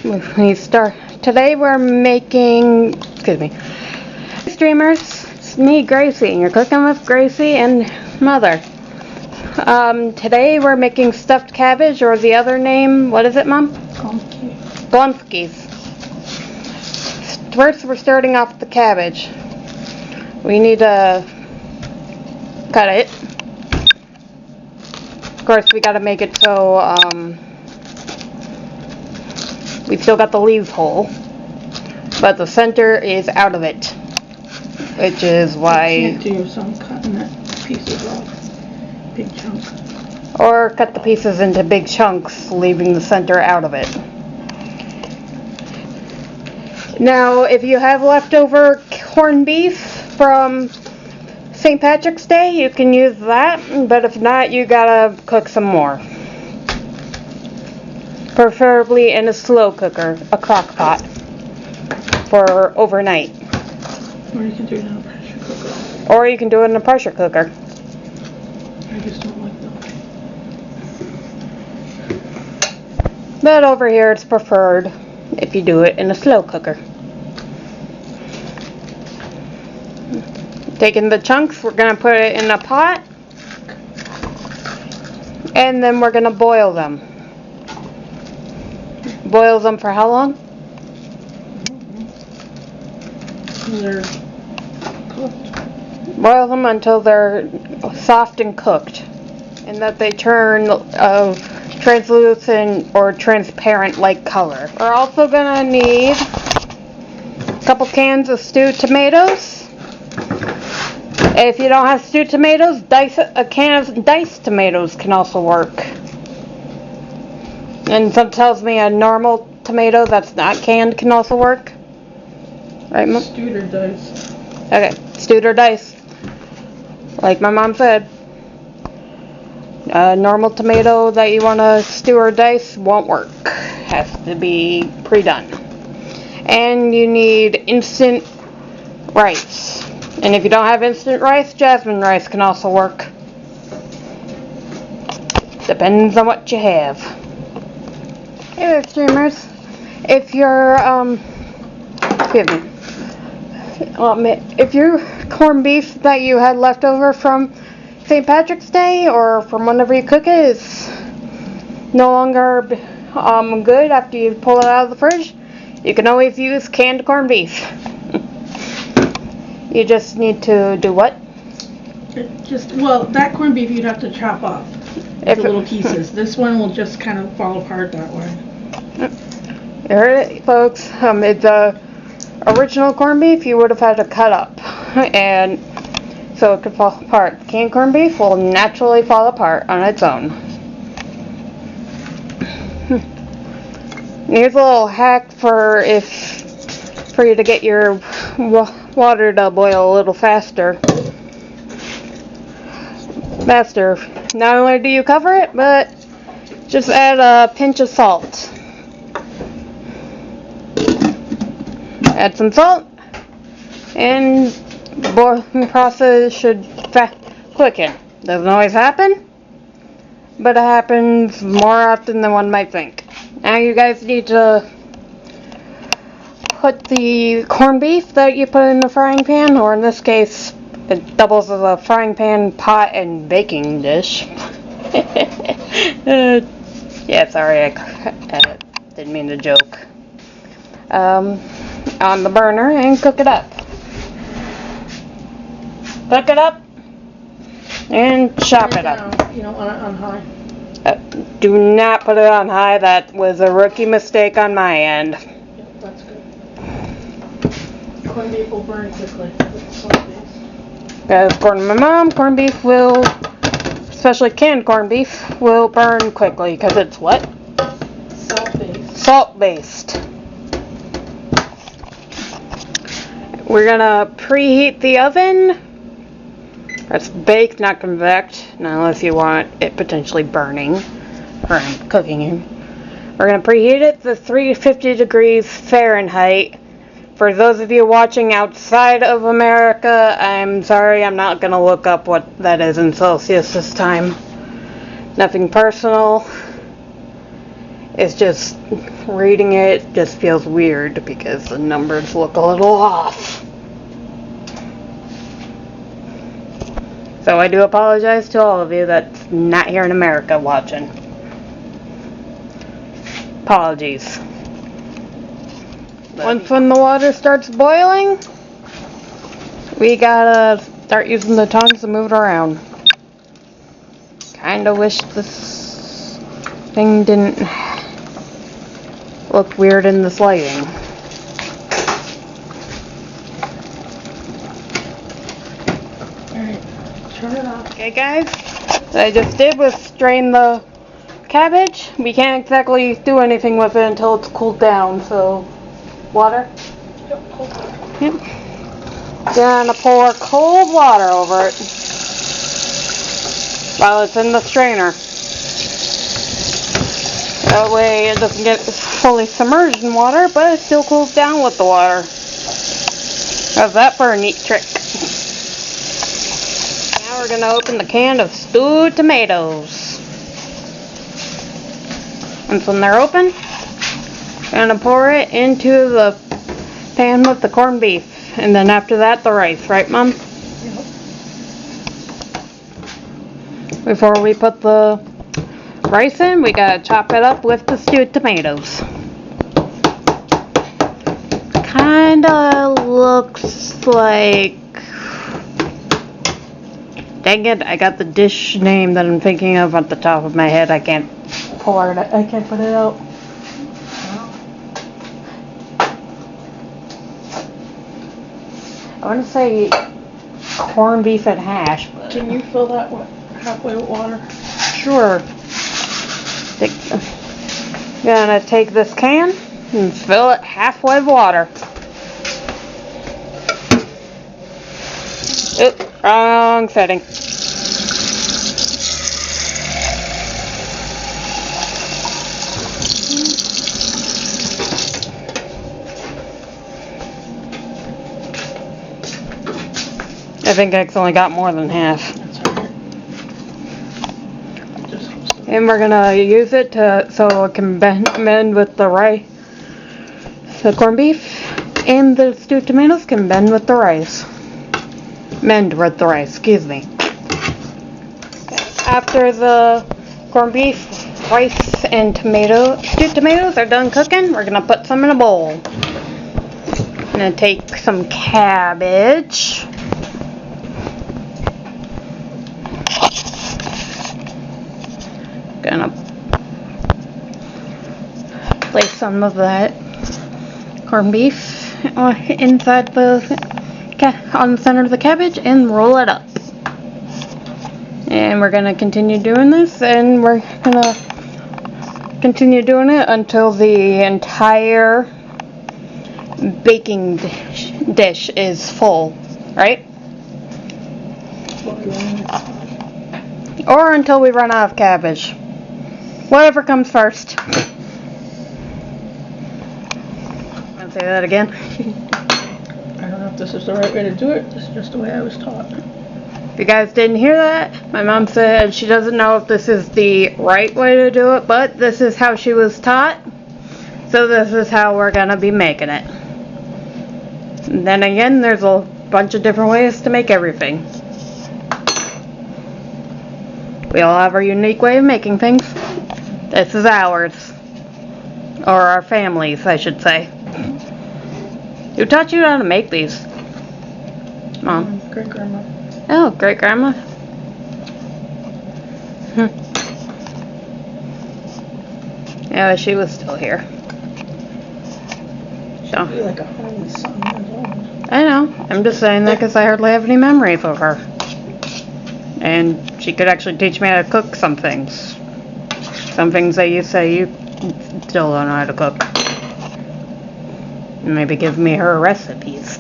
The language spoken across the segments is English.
We start today. We're making, streamers. It's me, Gracie, and you're cooking with Gracie and Mother. Today we're making stuffed cabbage, or the other name, what is it, Mom? Glumskis. First, we're starting off with the cabbage. We need to cut it. Of course, we got to make it so we still got the leaves whole, but the center is out of it, which is why. You can't do some cutting it pieces off, big chunks. Or cut the pieces into big chunks, leaving the center out of it. Now, if you have leftover corned beef from St. Patrick's Day, you can use that, but if not, you gotta cook some more. Preferably in a slow cooker, a crock pot, for overnight. Or you can do it in a pressure cooker. Or you can do it in a pressure cooker. I just don't like them. But over here it's preferred if you do it in a slow cooker. Taking the chunks, we're going to put it in a pot, and then we're going to boil them. Boil them for how long? They're cooked. Boil them until they're soft and cooked, and that they turn translucent or transparent like color. We're also going to need a couple cans of stewed tomatoes. If you don't have stewed tomatoes, a can of diced tomatoes can also work. And some tells me a normal tomato that's not canned can also work. Right, Mom? Stewed or diced. Okay, stewed or diced. Like my mom said. A normal tomato that you want to stew or dice won't work. Has to be pre-done. And you need instant rice. And if you don't have instant rice, jasmine rice can also work. Depends on what you have. Hey there, streamers. If you're, if your corned beef that you had left over from St. Patrick's Day or from whenever you cook it is no longer good after you pull it out of the fridge, you can always use canned corned beef. You just need to do what? That corned beef you'd have to chop off into little pieces. This one will just kind of fall apart that way. You heard it, folks. The original corned beef you would have had to cut up, and so it could fall apart. Canned corned beef will naturally fall apart on its own. Here's a little hack for you to get your water to boil a little faster. Not only do you cover it, but just add a pinch of salt. Add some salt, and the boiling process should quicken. Doesn't always happen, but it happens more often than one might think. Now you guys need to put the corned beef that you put in the frying pan, or in this case, it doubles as a frying pan, pot, and baking dish. Yeah, sorry, I didn't mean to joke. On the burner and cook it up. Cook it up and chop it up. You don't want it on high. Do not put it on high. That was a rookie mistake on my end. Yep, that's good. Corned beef will burn quickly with salt base. As according to my mom, corned beef will, especially canned corned beef, will burn quickly because it's what? Salt based. Salt based. We're gonna preheat the oven. That's baked, not convect, unless you want it potentially burning from cooking. We're gonna preheat it to 350 degrees Fahrenheit. For those of you watching outside of America, I'm sorry, I'm not gonna look up what that is in Celsius this time. Nothing personal. It's just, reading it just feels weird because the numbers look a little off. So I do apologize to all of you that's not here in America watching. Apologies. Once when the water starts boiling, we gotta start using the tongs to move it around. Kinda wish this thing didn't look weird in this lighting. Alright, turn it off. Okay guys, what I just did was strain the cabbage. We can't exactly do anything with it until it's cooled down, so water? Yep, cold water. Yep. Gonna pour cold water over it while it's in the strainer. That way it doesn't get fully submerged in water, but it still cools down with the water. How's that for a neat trick? Now we're gonna open the can of stewed tomatoes. Once when they're open, gonna pour it into the pan with the corned beef. And then after that, the rice, right, Mom? Yep. Before we put the rice in, we gotta chop it up with the stewed tomatoes. Kinda looks like... Dang it, I got the dish name that I'm thinking of at the top of my head. I can't pour it, I can't put it out. I want to say corned beef and hash, but... Can you fill that halfway with water? Sure. Gonna take this can and fill it halfway with water. Oops, wrong setting. I think I accidentally got more than half. That's alright. And we're gonna use it so it can bend with the rice. The corned beef and the stewed tomatoes can bend with the rice. Mend with the rice, excuse me. After the corned beef, rice, and stewed tomatoes are done cooking, we're gonna put some in a bowl. I'm gonna take some cabbage. Gonna place some of that corned beef inside on the center of the cabbage and roll it up. And we're gonna continue doing this, and we're gonna continue doing it until the entire baking dish is full, right? Or until we run out of cabbage. Whatever comes first. I'll say that again. I don't know if this is the right way to do it. This is just the way I was taught. If you guys didn't hear that, my mom said she doesn't know if this is the right way to do it, but this is how she was taught. So this is how we're gonna be making it. And then again, there's a bunch of different ways to make everything. We all have our unique way of making things. This is ours. Or our families, I should say. Who taught you how to make these? Mom? Great grandma. Oh, great grandma. Yeah, she was still here. So. She'd be like 100-something years old. I know. I'm just saying that because I hardly have any memories of her. And she could actually teach me how to cook some things. Some things that you say you still don't know how to cook. Maybe give me her recipes.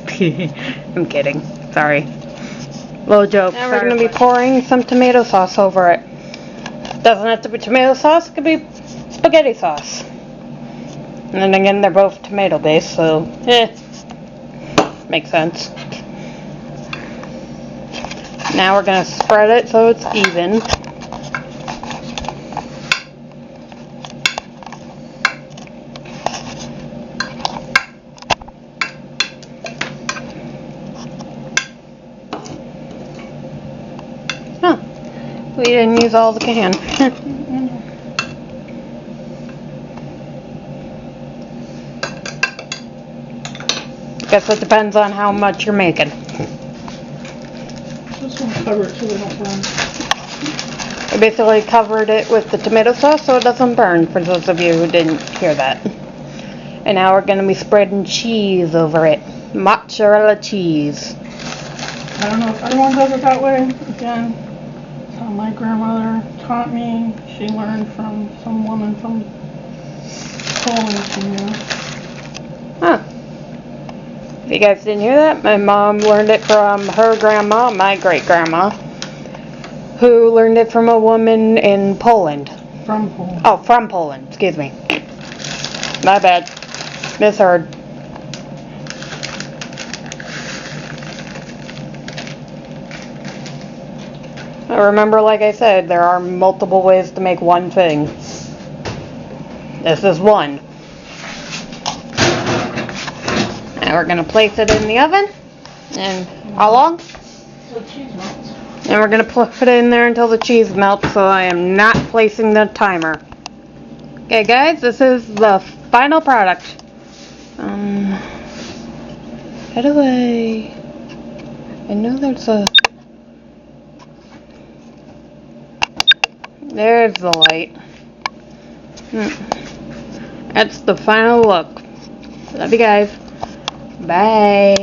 I'm kidding. Sorry. Little joke. Now we're going to be pouring some tomato sauce over it. Doesn't have to be tomato sauce. It could be spaghetti sauce. And then again, they're both tomato based, so makes sense. Now we're going to spread it so it's even. We didn't use all the can. Guess it depends on how much you're making. Just want to cover it so they don't burn. I basically covered it with the tomato sauce so it doesn't burn, for those of you who didn't hear that. And now we're going to be spreading cheese over it. Mozzarella cheese. I don't know if everyone does it that way. Again, it's how my grandmother taught me. She learned from some woman from Poland she knew. Huh. If you guys didn't hear that, my mom learned it from her grandma, my great-grandma, who learned it from a woman in Poland. From Poland. Oh, from Poland. Excuse me. My bad. Misheard. Remember, like I said, there are multiple ways to make one thing. This is one. Now we're going to place it in the oven. And how long? So cheese melts. And we're going to put it in there until the cheese melts, so I am not placing the timer. Okay, guys, this is the final product. How do I know there's a... There's the light. That's the final look. Love you guys. Bye.